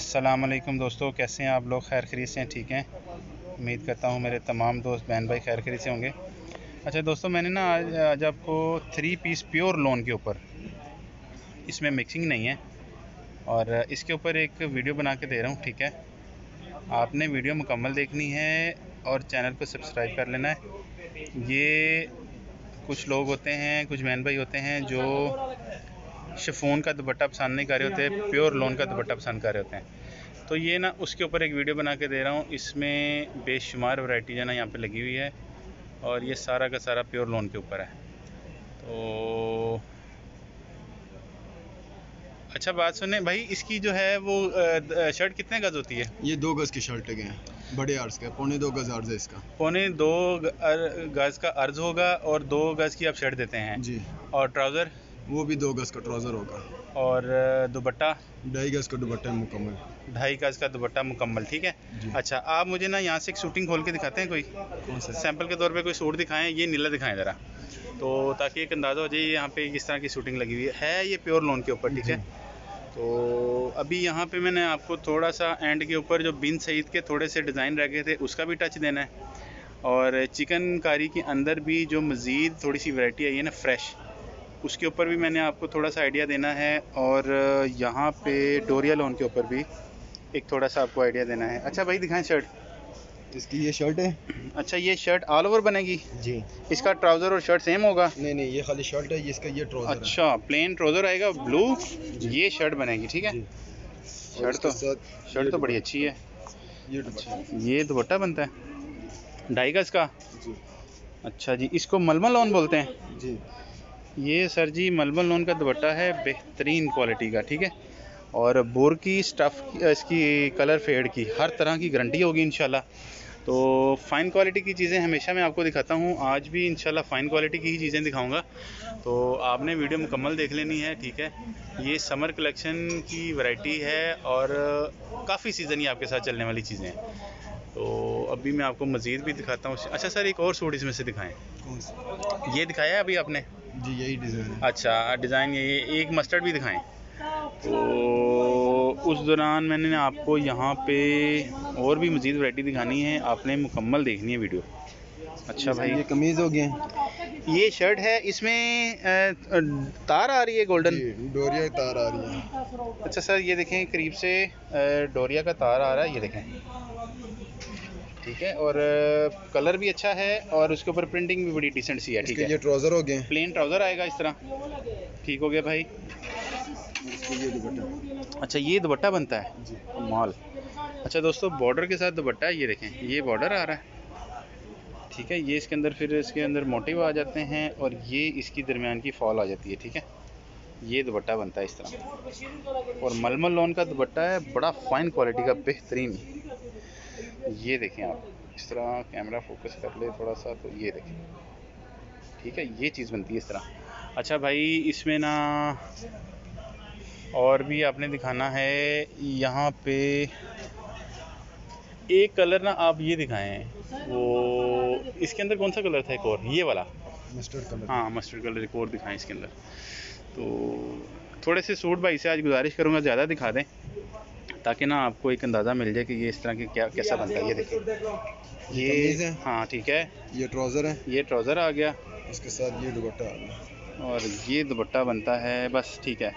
अस्सलाम वालेकुम दोस्तों, कैसे हैं आप लोग? खैर खैरियत से हैं? ठीक हैं, उम्मीद करता हूँ मेरे तमाम दोस्त बहन भाई खैर खैरियत से होंगे। अच्छा दोस्तों, मैंने ना आज आपको 3 पीस प्योर लॉन के ऊपर, इसमें मिक्सिंग नहीं है और इसके ऊपर एक वीडियो बना के दे रहा हूँ। ठीक है, आपने वीडियो मुकम्मल देखनी है और चैनल को सब्सक्राइब कर लेना है। ये कुछ लोग होते हैं, कुछ बहन भाई होते हैं जो शिफॉन का दुपट्टा पसंद नहीं कर रहे होते, प्योर लॉन का दुपट्टा पसंद कर रहे होते हैं। तो ये ना उसके ऊपर एक वीडियो बना के दे रहा हूँ। इसमें बेशुमार वैरायटी है ना यहाँ पे लगी हुई है और ये सारा का सारा प्योर लॉन के ऊपर है। तो अच्छा बात सुने भाई, इसकी जो है वो शर्ट कितने गज होती है? ये 2 गज की शर्ट है, बड़े अर्ज का, पौने 2 गज अर्ज है इसका। पौने 2 गज का अर्ज होगा और 2 गज की आप शर्ट देते हैं जी। और ट्राउज़र वो भी 2 गज का ट्राउज़र होगा और दुपट्टा 2.5 गज का दुपट्टा मुकम्मल। 2.5 गज का दुपट्टा मुकम्मल, ठीक है। अच्छा, आप मुझे ना यहाँ से एक शूटिंग खोल के दिखाते हैं कोई? कौन सा? सैंपल के तौर पे कोई सूट दिखाएं, ये नीला दिखाएं ज़रा, तो ताकि एक अंदाज़ा हो जाए यहाँ पे किस तरह की शूटिंग लगी हुई है। ये प्योर लॉन के ऊपर, ठीक है। तो अभी यहाँ पे मैंने आपको थोड़ा सा एंड के ऊपर जो बिन सईद के थोड़े से डिज़ाइन रह गए थे उसका भी टच देना है और चिकनकारी के अंदर भी जो मज़ीद थोड़ी सी वैरायटी आई है ना फ्रेश, उसके ऊपर भी मैंने आपको थोड़ा सा आइडिया देना है और यहाँ पे डोरिया लॉन के ऊपर भी एक थोड़ा सा आपको आइडिया देना है। अच्छा भाई दिखाएं शर्ट। इसकी ये शर्ट है। अच्छा, ये शर्ट ऑल ओवर बनेगी जी। इसका ट्राउज़र और शर्ट सेम होगा? नहीं, ये खाली शर्ट है, इसका ये ट्राउज़र है। अच्छा, प्लेन ट्राउज़र आएगा ब्लू, ये शर्ट बनेगी, ठीक है। शर्ट तो बड़ी अच्छी है। ये दुपट्टा बनता है 2.5 गज का जी। अच्छा जी, इसको मलमल लॉन बोलते हैं जी। ये सर जी मलमल लॉन का दुपट्टा है, बेहतरीन क्वालिटी का, ठीक है। और बोर की स्टफ़, इसकी कलर फेड की हर तरह की गारंटी होगी इंशाल्लाह। तो फ़ाइन क्वालिटी की चीज़ें हमेशा मैं आपको दिखाता हूँ, आज भी इंशाल्लाह फ़ाइन क्वालिटी की ही चीज़ें दिखाऊंगा। तो आपने वीडियो मुकम्मल देख लेनी है, ठीक है। ये समर कलेक्शन की वैरायटी है और काफ़ी सीज़न ही आपके साथ चलने वाली चीज़ें हैं। तो अभी मैं आपको मज़ीद भी दिखाता हूँ। अच्छा सर, एक और सूट इसमें से दिखाएं। कौन सा? ये दिखाया है अभी आपने? जी, यही डिज़ाइन है। अच्छा, डिज़ाइन ये एक मस्टर्ड भी दिखाएं। तो उस दौरान मैंने आपको यहाँ पे और भी मज़ीद वैरायटी दिखानी है, आपने मुकम्मल देखनी है वीडियो। अच्छा भाई, ये कमीज़ हो गए, ये शर्ट है, इसमें तार आ रही है गोल्डन? डोरिया तार आ रही है। अच्छा सर, ये देखें करीब से डोरिया का तार आ रहा है, ये देखें, ठीक है। और कलर भी अच्छा है और उसके ऊपर प्रिंटिंग भी बड़ी डिसेंट सी है, ठीक है। ये ट्राउज़र हो गए, प्लेन ट्राउज़र आएगा इस तरह, ठीक हो गया भाई। ये दुपट्टा। अच्छा, ये दुपट्टा बनता है जी। माल। अच्छा दोस्तों, बॉर्डर के साथ दुपट्टा है, ये देखें, ये बॉर्डर आ रहा है, ठीक है। ये इसके अंदर फिर इसके अंदर मोटिव आ जाते हैं और ये इसकी दरमियान की फॉल आ जाती है, ठीक है। ये दुपट्टा बनता है इस तरह और मलमल लॉन का दुपट्टा है, बड़ा फाइन क्वालिटी का, बेहतरीन। ये देखें आप, इस तरह कैमरा फोकस कर ले थोड़ा सा, तो ये देखें, ठीक है। ये चीज़ बनती है इस तरह। अच्छा भाई, इसमें ना और भी आपने दिखाना है यहाँ पे एक कलर ना, आप ये दिखाएं, वो इसके अंदर कौन सा कलर था एक और, ये वाला मस्टर्ड कलर। हाँ, मस्टर्ड कलर एक और दिखाएं इसके अंदर। तो थोड़े से सूट भाई से आज गुजारिश करूँगा ज़्यादा दिखा दें, ताकि ना आपको एक अंदाज़ा मिल जाए कि ये इस तरह के कैसा बनता है। ये देखिए, ये हाँ ठीक है, ये ट्राउज़र है, ये ट्राउज़र आ गया, इसके साथ ये दुपट्टा आ गया और ये दुपट्टा बनता है, बस ठीक है।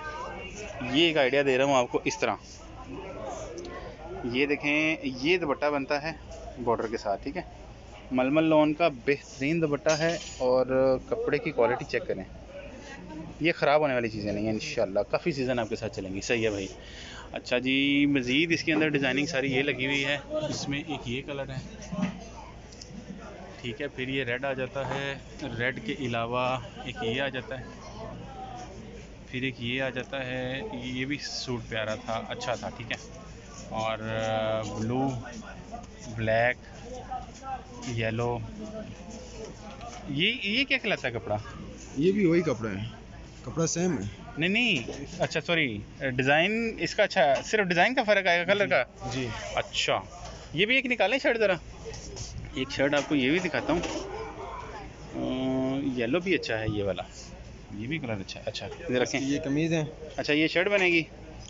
ये एक आइडिया दे रहा हूँ आपको इस तरह, ये देखें, ये दुपट्टा बनता है बॉर्डर के साथ, ठीक है। मलमल लॉन का बेहतरीन दुपट्टा है और कपड़े की क्वालिटी चेक करें, ये ख़राब होने वाली चीज़ें नहीं है इंशाल्लाह, काफ़ी सीज़न आपके साथ चलेंगी, सही है भाई। अच्छा जी, मज़ीद इसके अंदर डिज़ाइनिंग सारी ये लगी हुई है, इसमें एक ये कलर है, ठीक है। फिर ये रेड आ जाता है, रेड के अलावा एक ये आ जाता है, फिर एक ये आ जाता है, ये भी सूट प्यारा था, अच्छा था, ठीक है। और ब्लू, ब्लैक, येलो, ये क्या कहलाता है कपड़ा? ये भी वही कपड़ा है, कपड़ा सेम है। नहीं, अच्छा सॉरी, डिज़ाइन इसका, अच्छा सिर्फ डिज़ाइन का फ़र्क आएगा कलर का जी। अच्छा, ये भी एक निकालें शर्ट ज़रा, एक शर्ट आपको ये भी दिखाता हूँ, येलो भी अच्छा है, ये वाला, ये भी कलर अच्छा है। अच्छा इधर रखें, ये कमीज़ है। अच्छा ये शर्ट बनेगी,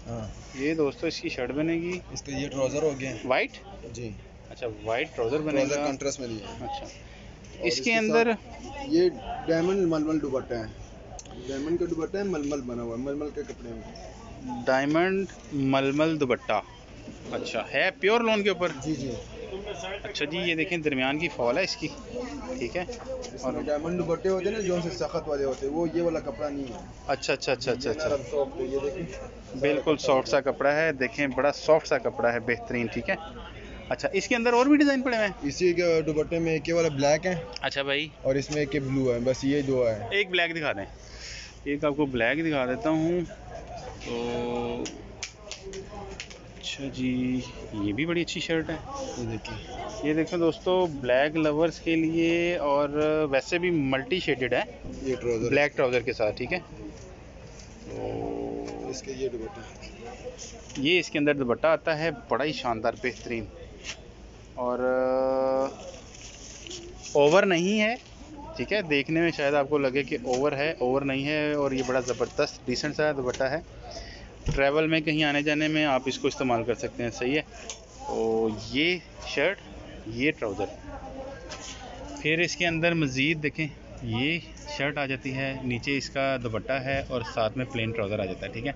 हाँ ये दोस्तों इसकी शर्ट बनेगी, इसके ये ट्राउजर हो गए वाइट। जी, अच्छा वाइट ट्राउजर ट्राउजर बनेगा। कंट्रास्ट में दिए हैं। अच्छा और इसके अंदर साथ ये डायमंड मलमल दुपट्टा है, डायमंड का दुपट्टा है, मलमल बना हुआ है, मलमल के कपड़े में। डायमंड मलमल दुपट्टा, अच्छा है प्योर लॉन के ऊपर। जी जी, अच्छा जी ये देखें दरमियान की फॉल है इसकी, ठीक है। और डायमंड दुपट्टे होते हैं ना जो से सख्त वाले होते हैं, वो ये वाला कपड़ा नहीं है। अच्छा अच्छा अच्छा अच्छा अच्छा, नरम सॉफ्ट है, ये देखें बिल्कुल सॉफ्ट सा कपड़ा है, देखें बड़ा सॉफ्ट सा कपड़ा है, बेहतरीन, ठीक है। अच्छा इसके अंदर और भी डिज़ाइन पड़े हुए हैं। इसी के दुपट्टे में एक ये वाला ब्लैक है अच्छा भाई, और इसमें एक ब्लू है, बस ये दो है। एक ब्लैक दिखा दें, एक आपको ब्लैक दिखा देता हूँ तो। अच्छा जी ये भी बड़ी अच्छी शर्ट है, ये देखिए, ये देखो दोस्तों ब्लैक लवर्स के लिए, और वैसे भी मल्टी शेडेड है, ये ट्राउजर ब्लैक ट्राउज़र के साथ, ठीक है। तो इसके ये दुपट्टा, ये इसके अंदर दुपट्टा आता है, बड़ा ही शानदार बेहतरीन, और ओवर नहीं है, ठीक है। देखने में शायद आपको लगे कि ओवर है, ओवर नहीं है, और ये बड़ा ज़बरदस्त डिसेंट सा दुपट्टा है। ट्रैवल में कहीं आने जाने में आप इसको इस्तेमाल कर सकते हैं, सही है। तो ये शर्ट, ये ट्राउज़र, फिर इसके अंदर मज़ीद देखें ये शर्ट आ जाती है, नीचे इसका दुपट्टा है और साथ में प्लेन ट्राउज़र आ जाता है, ठीक है।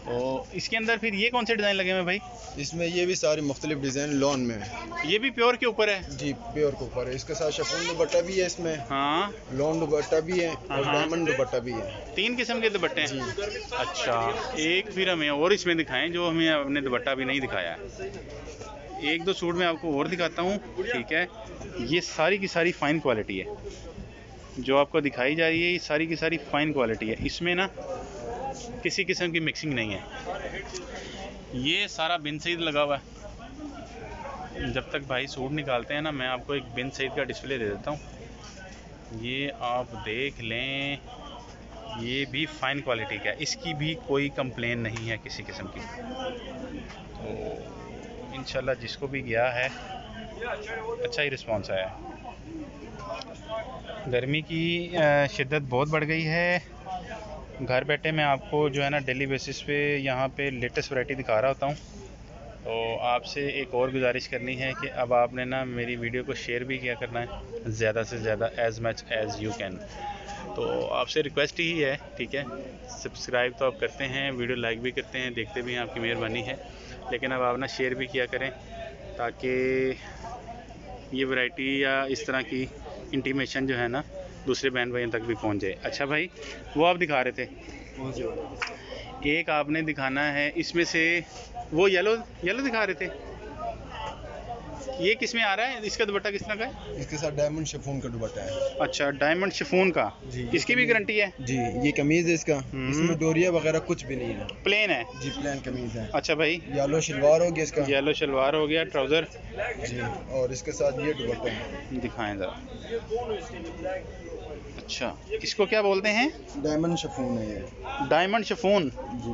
तो इसके अंदर फिर ये कौन से डिज़ाइन लगे हुए हैं भाई? इसमें ये भी सारे मुख्तलिफ डिज़ाइन लॉन में है। ये भी प्योर के ऊपर है जी, प्योर के ऊपर है। इसके साथ शिफॉन दुपट्टा भी है इसमें, हाँ, लॉन दुपट्टा भी है और हाँ। डायमंड दुपट्टा भी है। 3 किस्म के दुपट्टे हैं। जी, अच्छा एक फिर हमें और इसमें दिखाएं जो हमें अपने दुपट्टा भी नहीं दिखाया है। एक दो सूट मैं आपको और दिखाता हूँ, ठीक है। ये सारी की सारी फ़ाइन क्वालिटी है जो आपको दिखाई जा रही है, ये सारी की सारी फ़ाइन क्वालिटी है, इसमें ना किसी किस्म की मिक्सिंग नहीं है। ये सारा बिन सईद लगा हुआ है। जब तक भाई सूट निकालते हैं ना, मैं आपको एक बिन सईद का डिस्प्ले दे देता हूँ, ये आप देख लें, ये भी फ़ाइन क्वालिटी का है, इसकी भी कोई कंप्लेन नहीं है किसी किस्म की। तो इंशाल्लाह जिसको भी गया है अच्छा ही रिस्पांस आया है। गर्मी की शिद्दत बहुत बढ़ गई है, घर बैठे मैं आपको जो है ना डेली बेसिस पे यहाँ पे लेटेस्ट वैरायटी दिखा रहा होता हूँ। तो आपसे एक और गुजारिश करनी है कि अब आपने ना मेरी वीडियो को शेयर भी किया करना है ज़्यादा से ज़्यादा, as much as you can. तो आपसे रिक्वेस्ट ही है, ठीक है। सब्सक्राइब तो आप करते हैं, वीडियो लाइक भी करते हैं, देखते भी हैं, आपकी मेहरबानी है, लेकिन अब आप ना शेयर भी किया करें ताकि ये वैरायटी या इस तरह की इंटीमेशन जो है ना दूसरे बहन भाइयों तक भी पहुंच जाए। अच्छा भाई वो आप दिखा रहे थे, एक आपने दिखाना है इसमें से, वो येलो दिखा रहे थे, ये किस में आ रहा है, इसका दुपट्टा किस तरह का है? इसके साथ डायमंड शिफॉन का दुपट्टा है। अच्छा डायमंड शिफॉन का, इसकी भी गारंटी है? जी, ये कमीज है इसका, इसमें डोरिया वगैरह कुछ भी नहीं है, प्लेन है जी, प्लेन कमीज है। अच्छा भाई, येलो शलवार हो गया इसका, येलो शलवार हो गया, ट्राउज़र जी, और इसके साथ ये दुपट्टा है। दिखाएं ज़रा। अच्छा इसको क्या बोलते हैं? डायमंड शिफॉन है ये। डायमंड शिफॉन, जी,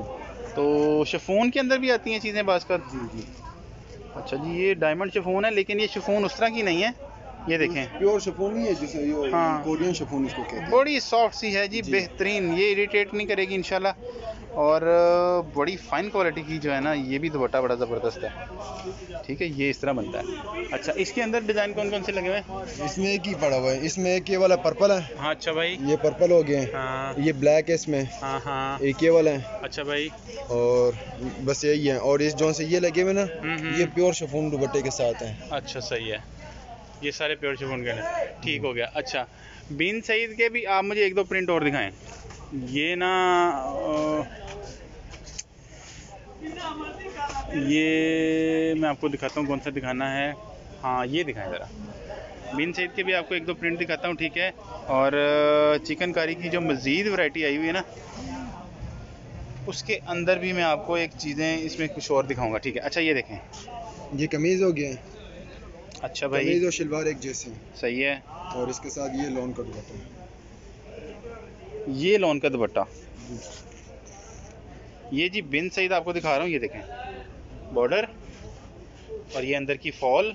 तो शिफॉन के अंदर भी आती हैं चीज़ें बाज़। जी जी, अच्छा जी ये डायमंड शिफॉन है, लेकिन ये शिफॉन उस तरह की नहीं है, ये देखें प्योर शिफॉन नहीं है जिसे ये हाँ। कोरियन शिफॉन इसको कहते हैं। बड़ी सॉफ्ट सी है जी, जी। बेहतरीन, ये इरिटेट नहीं करेगी इंशाल्लाह, और बड़ी फाइन क्वालिटी की जो है ना, ये भी दुपट्टा बड़ा ज़बरदस्त है, ठीक है। ये इस तरह बनता है। अच्छा इसके अंदर डिज़ाइन कौन कौन से लगे हुए हैं? इसमें एक ही पड़ा हुआ है, इसमें एक ये वाला पर्पल है। हाँ अच्छा भाई, ये पर्पल हो गए, हाँ ये ब्लैक है इसमें, हाँ हाँ, एक ये वाला है, अच्छा भाई, और बस यही है। और इस जो से ये लगे हुए ना, ये प्योर शिफॉन दुपट्टे के साथ है। अच्छा सही है, ये सारे प्योर शिफॉन के हैं, ठीक हो गया। अच्छा बिन सईद के भी आप मुझे एक दो प्रिंट और दिखाएं। ये ना ये मैं आपको दिखाता हूँ, कौन सा दिखाना है, हाँ ये दिखाएं ज़रा। बिन सईद के भी आपको एक दो प्रिंट दिखाता हूँ, ठीक है। और चिकनकारी की जो मज़ीद वैरायटी आई हुई है ना, उसके अंदर भी मैं आपको एक चीज़ें इसमें कुछ और दिखाऊंगा, ठीक है। अच्छा ये देखें, ये कमीज हो गया, अच्छा भाई, कमीज और शलवार एक जैसे, सही है। और इसके साथ ये लॉन का दुपट्टा है। ये लॉन का दुपट्टा, ये जी बिन सईद आपको दिखा रहा हूँ, ये देखें बॉर्डर और ये अंदर की फॉल,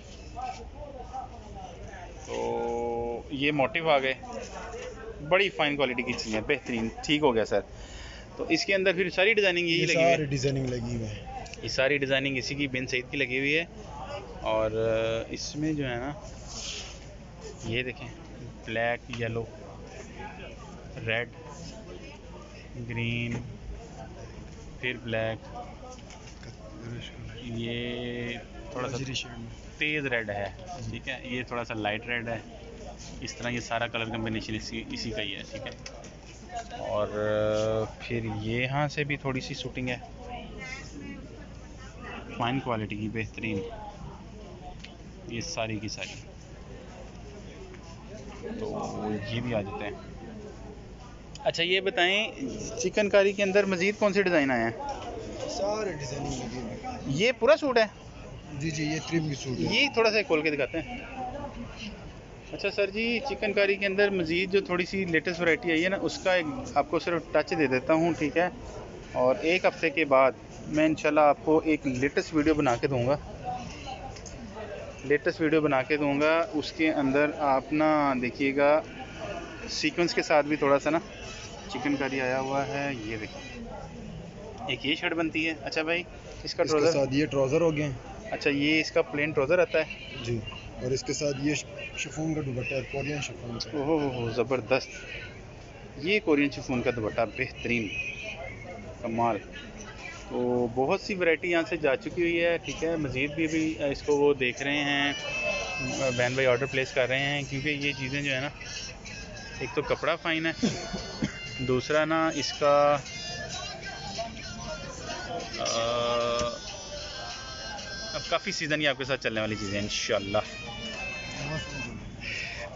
तो ये मोटिव आ गए, बड़ी फाइन क्वालिटी की चीज़ें, बेहतरीन, ठीक हो गया सर। तो इसके अंदर फिर सारी डिज़ाइनिंग यही लगी हुई है, डिजाइनिंग लगी हुई है। ये सारी डिज़ाइनिंग इसी की बिन सईद की लगी हुई है। और इसमें जो है ना ये देखें, ब्लैक, येलो, रेड, ग्रीन, फिर ब्लैक, ये थोड़ा सा तेज़ रेड है, ठीक है, ये थोड़ा सा लाइट रेड है। इस तरह ये सारा कलर कम्बिनेशन इसी का ही है, ठीक है। और फिर ये यहाँ से भी थोड़ी सी शूटिंग है, फाइन क्वालिटी की, बेहतरीन, ये सारी की सारी। तो ये भी आ जाते हैं। अच्छा ये बताएं, चिकनकारी के अंदर मज़ीद कौन से डिज़ाइन आए हैं? सारे डिजाइनिंग लगी हुई है। ये पूरा सूट है? जी जी, ये ट्रिम की सूट है। ये थोड़ा सा खोल के दिखाते हैं। अच्छा सर जी, चिकनकारी के अंदर मज़ीद जो थोड़ी सी लेटेस्ट वैरायटी आई है ना, उसका एक आपको सिर्फ टच दे देता हूँ, ठीक है। और एक हफ़्ते के बाद मैं इंशाल्लाह आपको एक लेटेस्ट वीडियो बना के दूँगा, उसके अंदर आप ना देखिएगा सीक्वेंस के साथ भी थोड़ा सा ना चिकनकारी आया हुआ है। ये देखिए, एक ये शर्ट बनती है। अच्छा भाई, इसका ट्राउज़र, साथ ये ट्राउज़र हो गए। अच्छा ये इसका प्लेन ट्राउज़र आता है जी, और इसके साथ ये शिफॉन का दुपट्टा है, कोरियन शिफॉन का। ओहो ज़बरदस्त, ये कोरियन शिफॉन का दुपट्टा, बेहतरीन, कमाल। तो बहुत सी वैरायटी यहाँ से जा चुकी हुई है, ठीक है। मज़ीद भी अभी इसको वो देख रहे हैं, बहन भाई ऑर्डर प्लेस कर रहे हैं, क्योंकि ये चीज़ें जो है ना, एक तो कपड़ा फ़ाइन है, दूसरा ना इसका अब काफ़ी सीज़न ही आपके साथ चलने वाली चीज़ें इंशाल्लाह।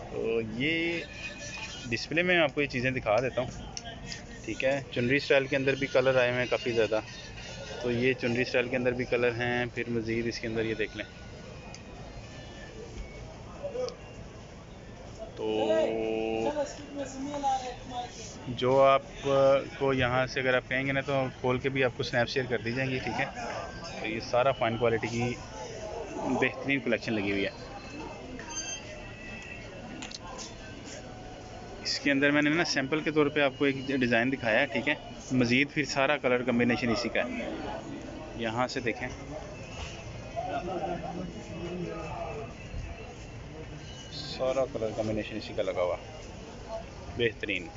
तो ये डिस्प्ले में आपको ये चीज़ें दिखा देता हूँ, ठीक है। चुनरी स्टाइल के अंदर भी कलर आए हुए हैं काफ़ी ज़्यादा, तो ये चुनरी स्टाइल के अंदर भी कलर हैं। फिर मज़ीद इसके अंदर ये देख लें, तो जो आप को यहाँ से अगर आप कहेंगे ना, तो खोल के भी आपको स्नैप शेयर कर दी जाएंगी, ठीक है। तो ये सारा फाइन क्वालिटी की बेहतरीन कलेक्शन लगी हुई है। इसके अंदर मैंने ना सैंपल के तौर पे आपको एक डिज़ाइन दिखाया है, ठीक है। मज़ीद फिर सारा कलर कम्बिनेशन इसी का है। यहाँ से देखें, सारा कलर कम्बिनेशन इसी का लगा हुआ, बेहतरीन।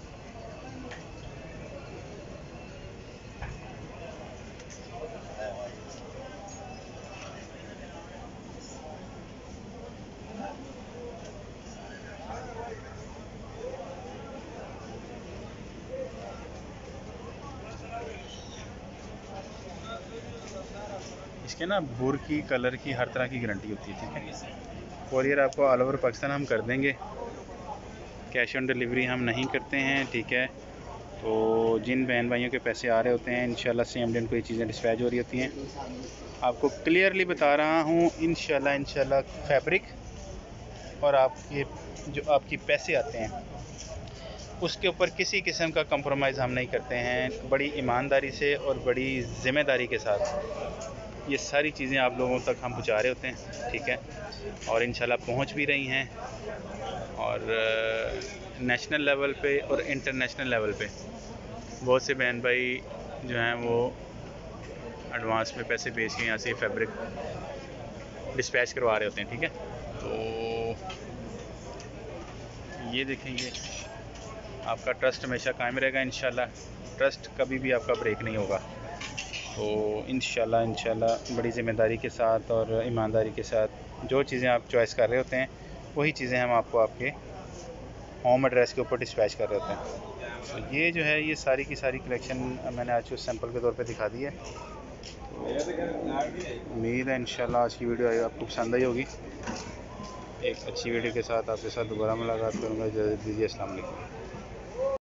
इसके ना बुर की, कलर की, हर तरह की गारंटी होती है, ठीक है। कोरियर आपको ऑल ओवर पाकिस्तान हम कर देंगे, कैश ऑन डिलीवरी हम नहीं करते हैं, ठीक है। तो जिन बहन भाइयों के पैसे आ रहे होते हैं, इंशाल्लाह सेम दिन को ये चीज़ें डिस्पैच हो रही होती हैं। आपको क्लियरली बता रहा हूँ, इंशाल्लाह फैब्रिक और आपके जो आपके पैसे आते हैं, उसके ऊपर किसी किस्म का कंप्रोमाइज़ हम नहीं करते हैं। बड़ी ईमानदारी से और बड़ी ज़िम्मेदारी के साथ ये सारी चीज़ें आप लोगों तक हम पहुँचा रहे होते हैं, ठीक है। और इंशाल्लाह पहुँच भी रही हैं, और नेशनल लेवल पे और इंटरनेशनल लेवल पे बहुत से बहन भाई जो हैं वो एडवांस में पैसे भेज के यहाँ से फैब्रिक डिस्पैच करवा रहे होते हैं, ठीक है। तो ये देखेंगे, आपका ट्रस्ट हमेशा कायम रहेगा इंशाल्लाह, ट्रस्ट कभी भी आपका ब्रेक नहीं होगा। तो इंशाल्लाह बड़ी ज़िम्मेदारी के साथ और ईमानदारी के साथ जो चीज़ें आप चॉइस कर रहे होते हैं, वही चीज़ें हम आपको आपके होम एड्रेस के ऊपर डिस्पैच कर रहे होते हैं। तो ये जो है, ये सारी की सारी कलेक्शन मैंने आज को सैंपल के तौर पे दिखा दी है। उम्मीद है इंशाल्लाह आज की वीडियो आपको पसंद आई होगी। एक अच्छी वीडियो के साथ आपके साथ दोबारा मुलाकात करूँगा। इजाज़त दीजिए, अस्सलाम वालेकुम।